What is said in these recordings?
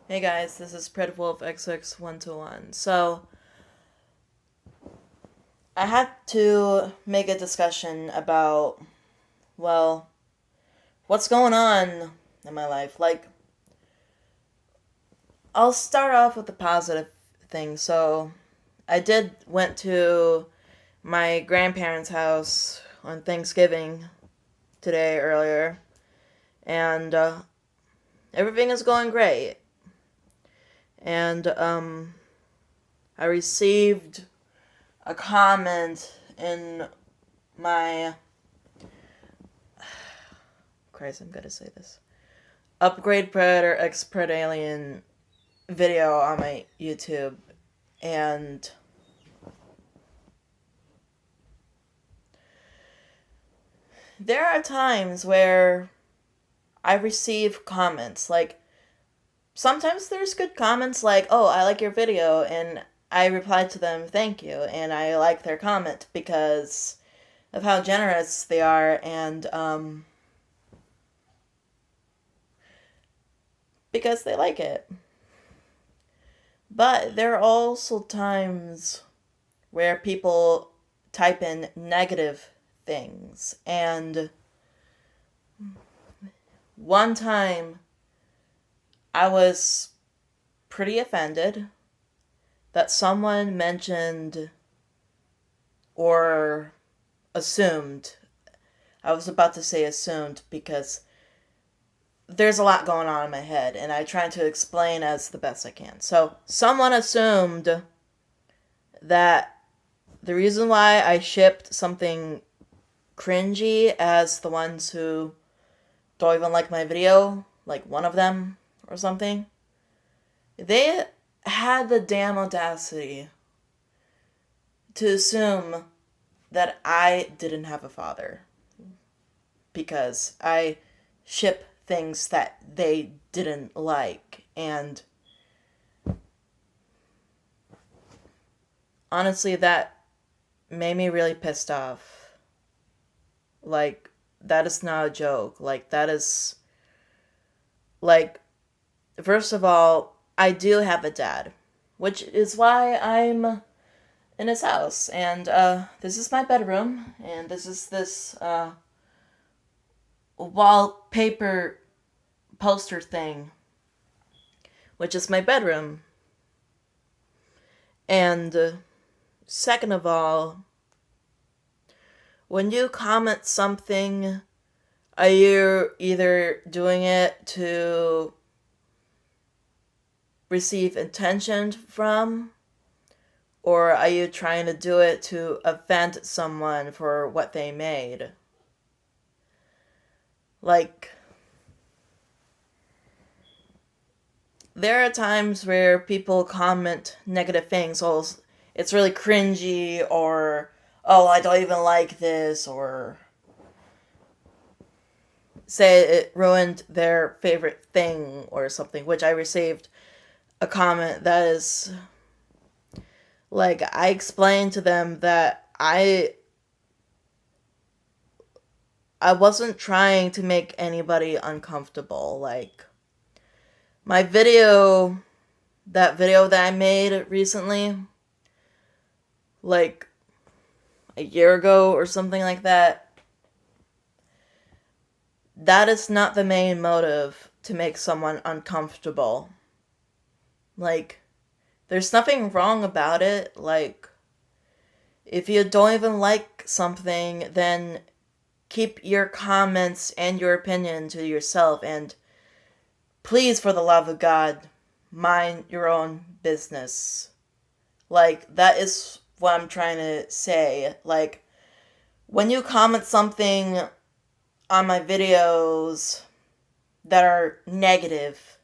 Hey guys, this is Predwolf XX121. So, I had to make a discussion about, well, what's going on in my life. I'll start off with the positive thing. So, I did went to my grandparents' house on Thanksgiving today earlier, and everything is going great. And I received a comment in my Christ, I'm gonna say this. Upgrade Predator X Pred Alien video on my YouTube, and there are times where I receive comments like sometimes there's good comments like, "Oh, I like your video," and I reply to them, "Thank you," and I like their comment because of how generous they are, and because they like it. But there are also times where people type in negative things. And one time I was pretty offended that someone mentioned or assumed. I was about to say assumed because there's a lot going on in my head and I try to explain as the best I can. So, someone assumed that the reason why I shipped something cringy as the ones who don't even like my video, like one of them or something, they had the damn audacity to assume that I didn't have a father because I ship things that they didn't like. And honestly, that made me really pissed off. Like, that is not a joke. That is. Like, first of all, I do have a dad, which is why I'm in his house. And this is my bedroom, and this is this wallpaper poster thing, which is my bedroom. And second of all, when you comment something, are you either doing it to receive attention from, or are you trying to do it to offend someone for what they made? Like, there are times where people comment negative things. Oh, it's really cringy, or oh, I don't even like this, or say it ruined their favorite thing or something, which I received a comment that is like, I explained to them that I wasn't trying to make anybody uncomfortable. Like, my that video that I made recently, like a year ago or something like that, that is not the main motive to make someone uncomfortable. Like, there's nothing wrong about it. Like, if you don't even like something, then keep your comments and your opinion to yourself, and please, for the love of God, mind your own business. Like, that is what I'm trying to say. Like, when you comment something on my videos that are negative,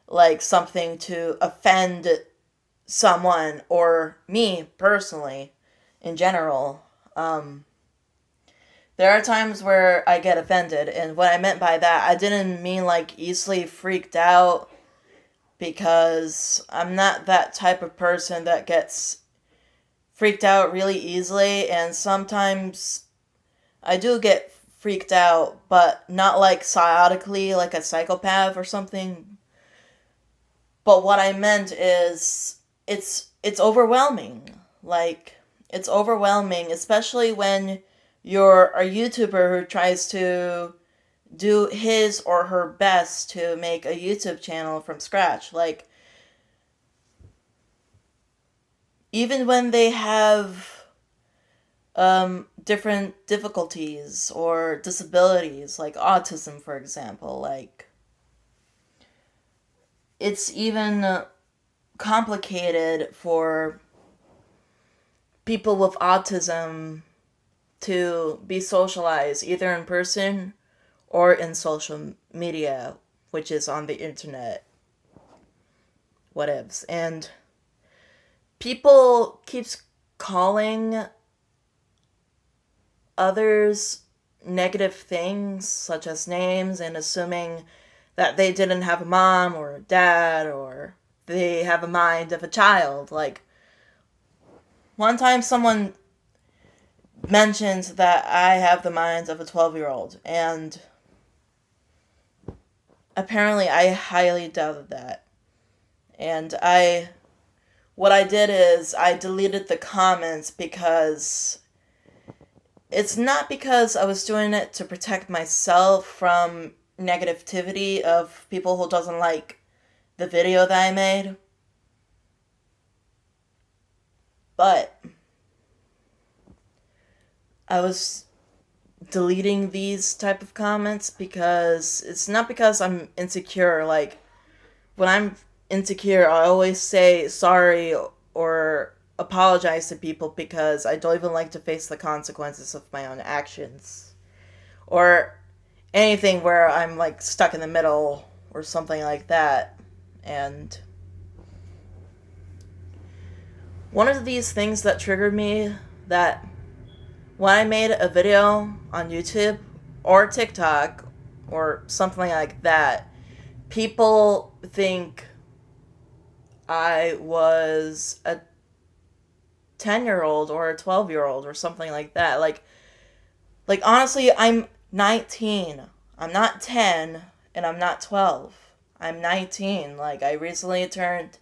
like something to offend someone or me personally in general, there are times where I get offended. And what I meant by that, I didn't mean like easily freaked out, because I'm not that type of person that gets freaked out really easily. And sometimes I do get freaked out, but not like psychotically, like a psychopath or something. But what I meant is it's overwhelming. Like, it's overwhelming, especially when you're a YouTuber who tries to do his or her best to make a YouTube channel from scratch. Like, even when they have different difficulties or disabilities, like autism, for example, like, it's even complicated for people with autism to be socialized either in person or in social media, which is on the internet, whatevs. And people keeps calling others negative things, such as names, and assuming that they didn't have a mom or a dad, or they have a mind of a child. Like, one time someone mentioned that I have the mind of a 12-year-old, and apparently I highly doubted that. And what I did is I deleted the comments, because it's not because I was doing it to protect myself from negativity of people who doesn't like the video that I made. But I was deleting these type of comments because it's not because I'm insecure. Like, when I'm insecure, I always say sorry or apologize to people because I don't even like to face the consequences of my own actions. Or anything where I'm like stuck in the middle or something like that. And one of these things that triggered me, that when I made a video on YouTube or TikTok or something like that, people think I was a 10-year-old or a 12-year-old or something like that. Like honestly, I'm 19. I'm not 10 and I'm not 12. I'm 19. Like, I recently turned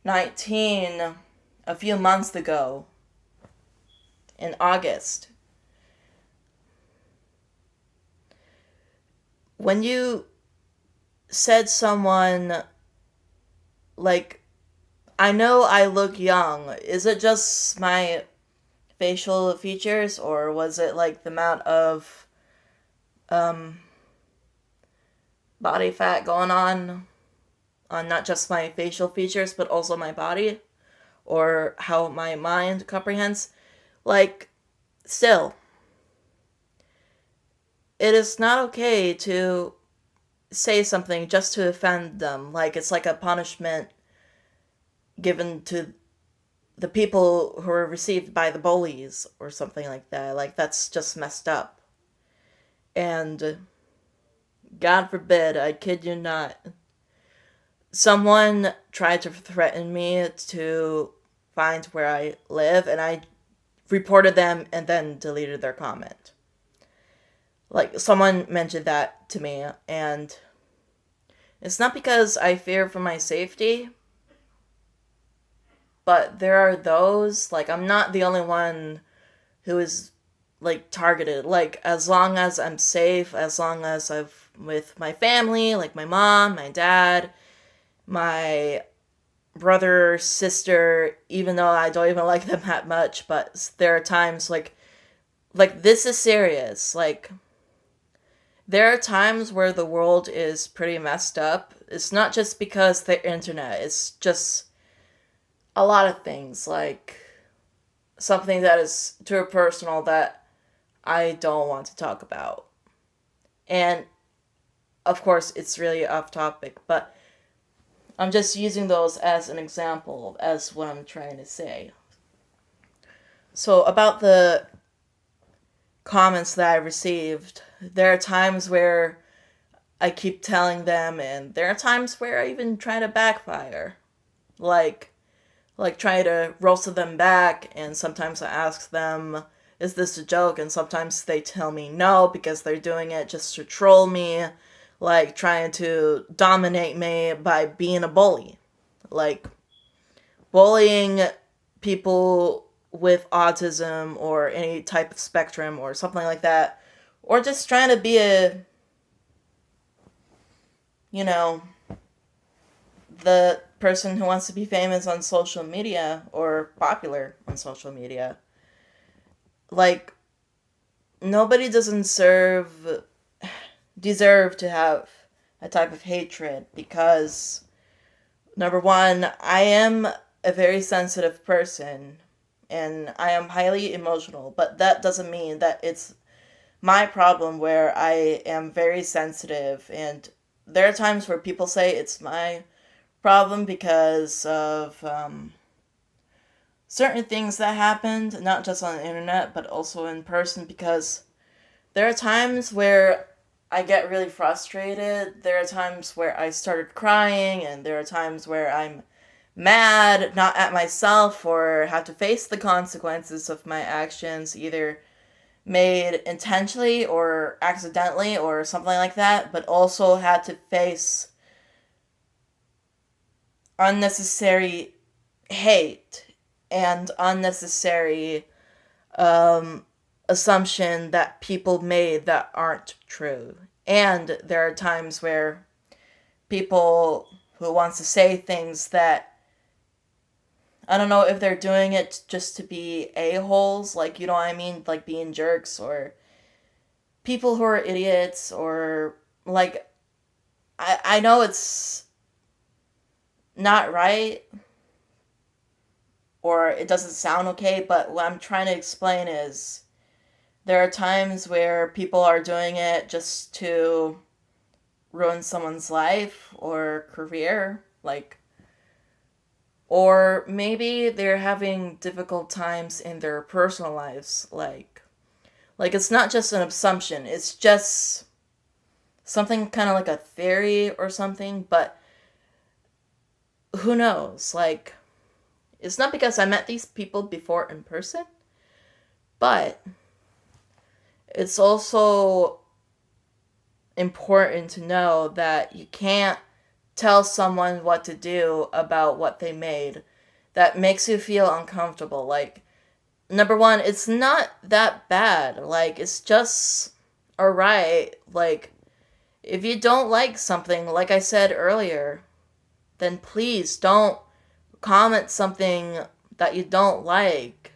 19 a few months ago in August. When you said someone, like, I know I look young, is it just my facial features, or was it like the amount of body fat going on not just my facial features but also my body, or how my mind comprehends? Like, still, it is not okay to say something just to offend them. Like, it's like a punishment given to the people who are received by the bullies or something like that. Like, that's just messed up. And God forbid, I kid you not, someone tried to threaten me to find where I live, and I reported them and then deleted their comment. Like, someone mentioned that to me, and it's not because I fear for my safety, but there are those, like, I'm not the only one who is, like, targeted. Like, as long as I'm safe, as long as I'm with my family, like my mom, my dad, my brother, sister, even though I don't even like them that much, but there are times, like, this is serious. Like, there are times where the world is pretty messed up. It's not just because the internet, it's just a lot of things, like something that is too personal that I don't want to talk about. And of course, it's really off topic, but I'm just using those as an example, as what I'm trying to say. So, about the comments that I received, there are times where I keep telling them, and there are times where I even try to backfire. Like try to roast them back, and sometimes I ask them, is this a joke? And sometimes they tell me no, because they're doing it just to troll me, like trying to dominate me by being a bully. like bullying people with autism or any type of spectrum or something like that, or just trying to be you know, the person who wants to be famous on social media or popular on social media. Like, nobody doesn't deserve to have a type of hatred because, number one, I am a very sensitive person and I am highly emotional, but that doesn't mean that it's my problem where I am very sensitive. And there are times where people say it's my problem because of certain things that happened, not just on the internet, but also in person, because there are times where I get really frustrated. There are times where I started crying, and there are times where I'm mad, not at myself, or have to face the consequences of my actions, either made intentionally or accidentally or something like that, but also had to face unnecessary hate and unnecessary assumption that people made that aren't true. And there are times where people who wants to say things that I don't know if they're doing it just to be a-holes, like, you know what I mean? Like being jerks or people who are idiots or, like, I know it's not right or it doesn't sound okay, but what I'm trying to explain is there are times where people are doing it just to ruin someone's life or career, like, or maybe they're having difficult times in their personal lives, like it's not just an assumption, it's just something kind of like a theory or something, but who knows? Like, it's not because I met these people before in person, but it's also important to know that you can't tell someone what to do about what they made that makes you feel uncomfortable. Like, number one, it's not that bad. Like, it's just alright. Like, if you don't like something, like I said earlier, then please don't comment something that you don't like,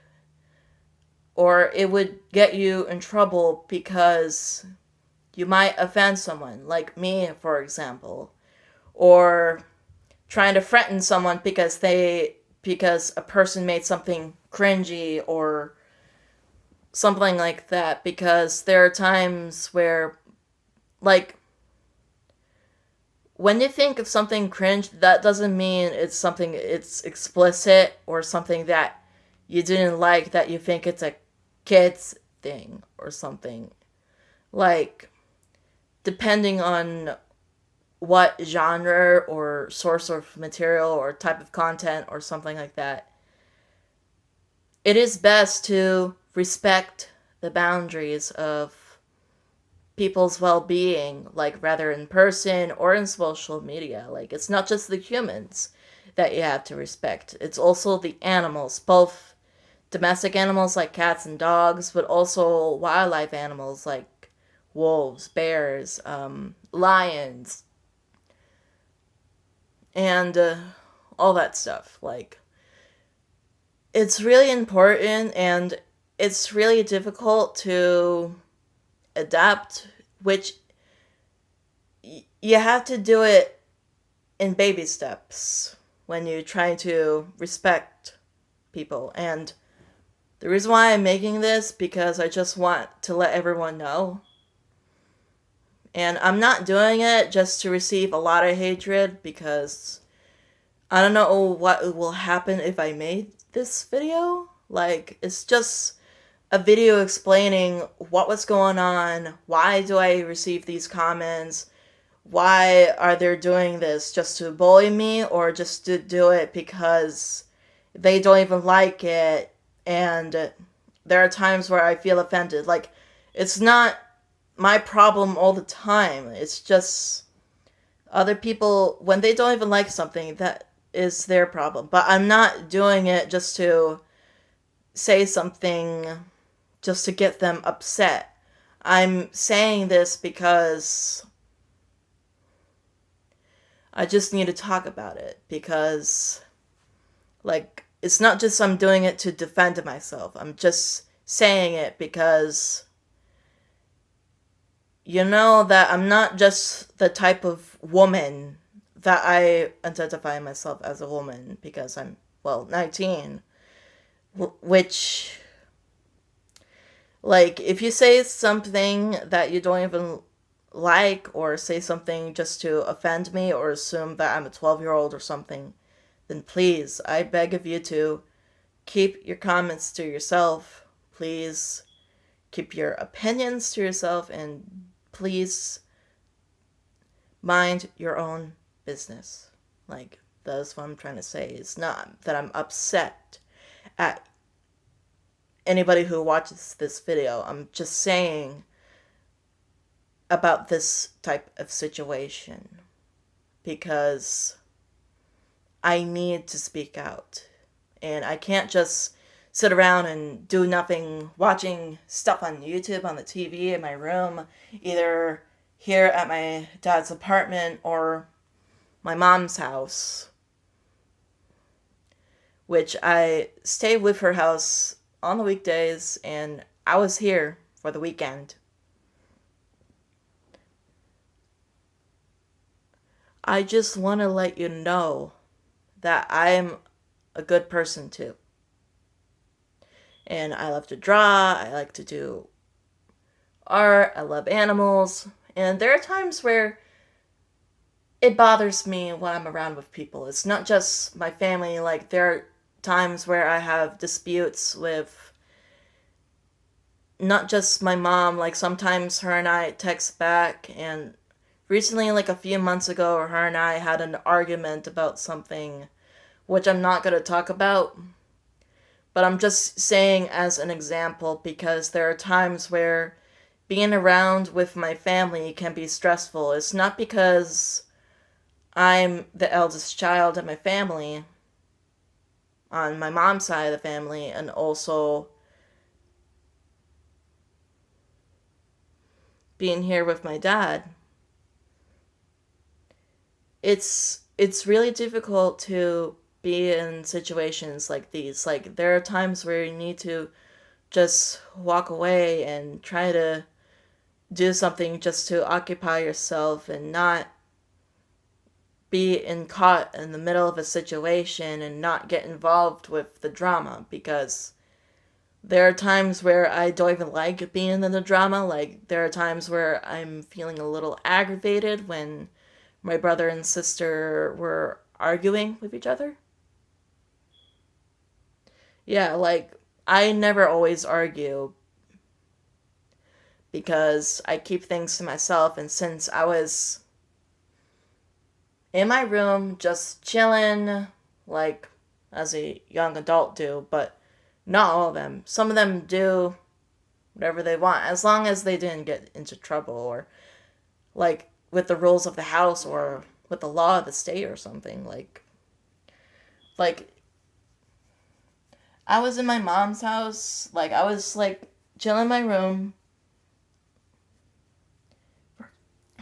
or it would get you in trouble because you might offend someone, like me, for example, or trying to threaten someone because a person made something cringy or something like that, because there are times where, like, when you think of something cringe, that doesn't mean it's explicit or something that you didn't like, that you think it's a kid's thing or something. Like, depending on what genre or source of material or type of content or something like that, it is best to respect the boundaries of people's well-being, like, rather in person or in social media. Like, it's not just the humans that you have to respect, it's also the animals, both domestic animals like cats and dogs, but also wildlife animals like wolves, bears, lions, and all that stuff. Like, it's really important, and it's really difficult to adapt, which you have to do it in baby steps when you're trying to respect people. And the reason why I'm making this, because I just want to let everyone know. And I'm not doing it just to receive a lot of hatred, because I don't know what will happen if I made this video. Like, it's just a video explaining what was going on, why do I receive these comments, why are they doing this, just to bully me, or just to do it because they don't even like it, and there are times where I feel offended. Like, it's not my problem all the time, it's just other people, when they don't even like something, that is their problem. But I'm not doing it just to say something just to get them upset. I'm saying this because I just need to talk about it. Because, like, it's not just I'm doing it to defend myself. I'm just saying it because you know that I'm not just the type of woman that I identify myself as a woman because I'm, well, 19. Which, like, if you say something that you don't even like, or say something just to offend me, or assume that I'm a 12-year-old or something, then please, I beg of you to keep your comments to yourself. Please keep your opinions to yourself, and please mind your own business. Like, that's what I'm trying to say. It's not that I'm upset at anybody who watches this video. I'm just saying about this type of situation because I need to speak out. And I can't just sit around and do nothing watching stuff on YouTube, on the TV, in my room, either here at my dad's apartment or my mom's house, which I stay with her house on the weekdays, and I was here for the weekend. I just want to let you know that I'm a good person too. And I love to draw, I like to do art, I love animals, and there are times where it bothers me when I'm around with people. It's not just my family, like, there are times where I have disputes with not just my mom, like, sometimes her and I text back, and recently, like a few months ago, her and I had an argument about something, which I'm not going to talk about, but I'm just saying as an example because there are times where being around with my family can be stressful. It's not because I'm the eldest child in my family, on my mom's side of the family, and also being here with my dad. It's really difficult to be in situations like these. Like, there are times where you need to just walk away and try to do something just to occupy yourself and not caught in the middle of a situation and not get involved with the drama, because there are times where I don't even like being in the drama. Like, there are times where I'm feeling a little aggravated when my brother and sister were arguing with each other. Yeah, like, I never always argue because I keep things to myself, and since I was in my room just chilling, like, as a young adult do, but not all of them. Some of them do whatever they want, as long as they didn't get into trouble, or, like, with the rules of the house, or with the law of the state or something. Like, I was in my mom's house, like, I was, like, chilling in my room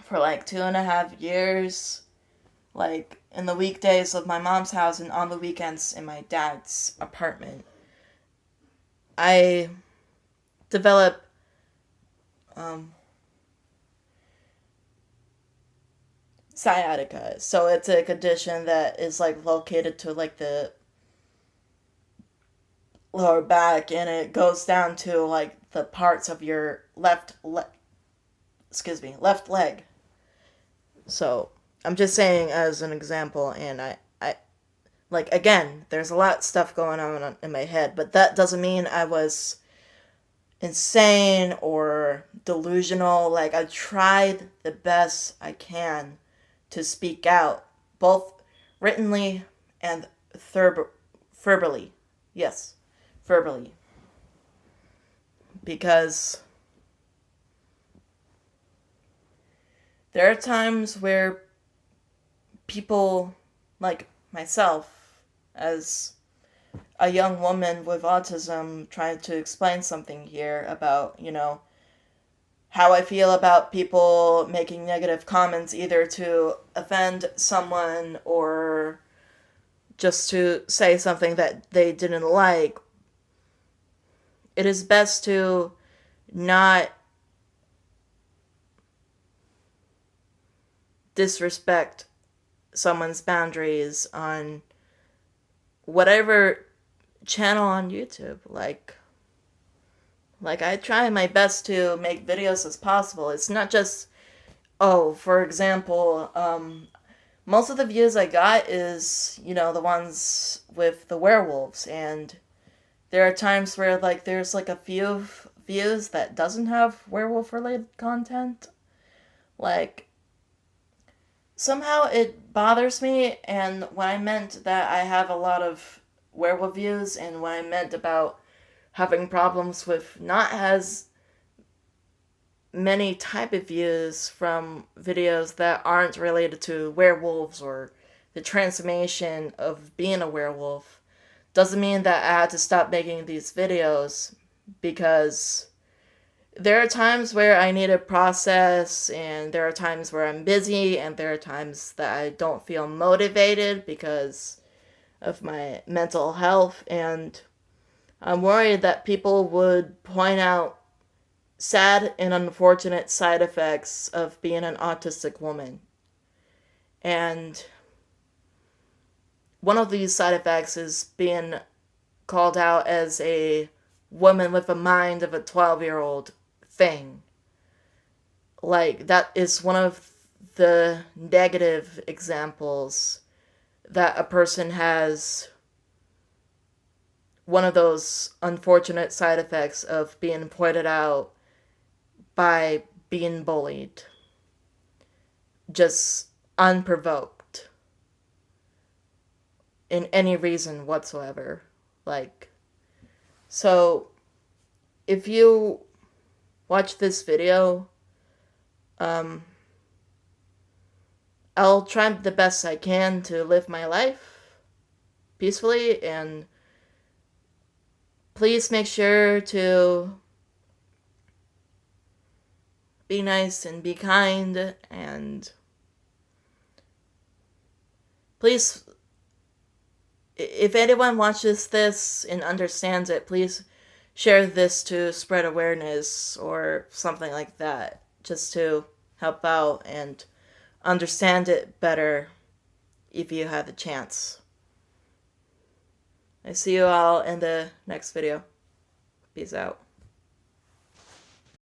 for, like, 2.5 years, like, in the weekdays of my mom's house and on the weekends in my dad's apartment. I developed um, sciatica. So it's a condition that is, like, located to, like, the lower back, and it goes down to, like, the parts of your left leg. So I'm just saying as an example, and I like, again, there's a lot of stuff going on in my head, but that doesn't mean I was insane or delusional. Like, I tried the best I can to speak out, both writtenly and verbally. Yes, verbally. Because there are times where people, like myself as a young woman with autism trying to explain something here about, how I feel about people making negative comments either to offend someone or just to say something that they didn't like. It is best to not disrespect someone's boundaries on whatever channel on YouTube. Like I try my best to make videos as possible. It's not just, oh, for example, most of the views I got is, the ones with the werewolves, and there are times where there's a few views that doesn't have werewolf related content. Like, somehow it bothers me, and when I meant that I have a lot of werewolf views, and when I meant about having problems with not as many type of views from videos that aren't related to werewolves or the transformation of being a werewolf, doesn't mean that I had to stop making these videos, because there are times where I need to process, and there are times where I'm busy, and there are times that I don't feel motivated because of my mental health, and I'm worried that people would point out sad and unfortunate side effects of being an autistic woman. And one of these side effects is being called out as a woman with a mind of a 12-year-old thing. That is one of the negative examples that a person has one of those unfortunate side effects of being pointed out by being bullied. Just unprovoked. In any reason whatsoever. So, if you watch this video, I'll try the best I can to live my life peacefully, and please make sure to be nice and be kind, and please, if anyone watches this and understands it, please share this to spread awareness or something like that, just to help out and understand it better if you have the chance. I see you all in the next video. Peace out.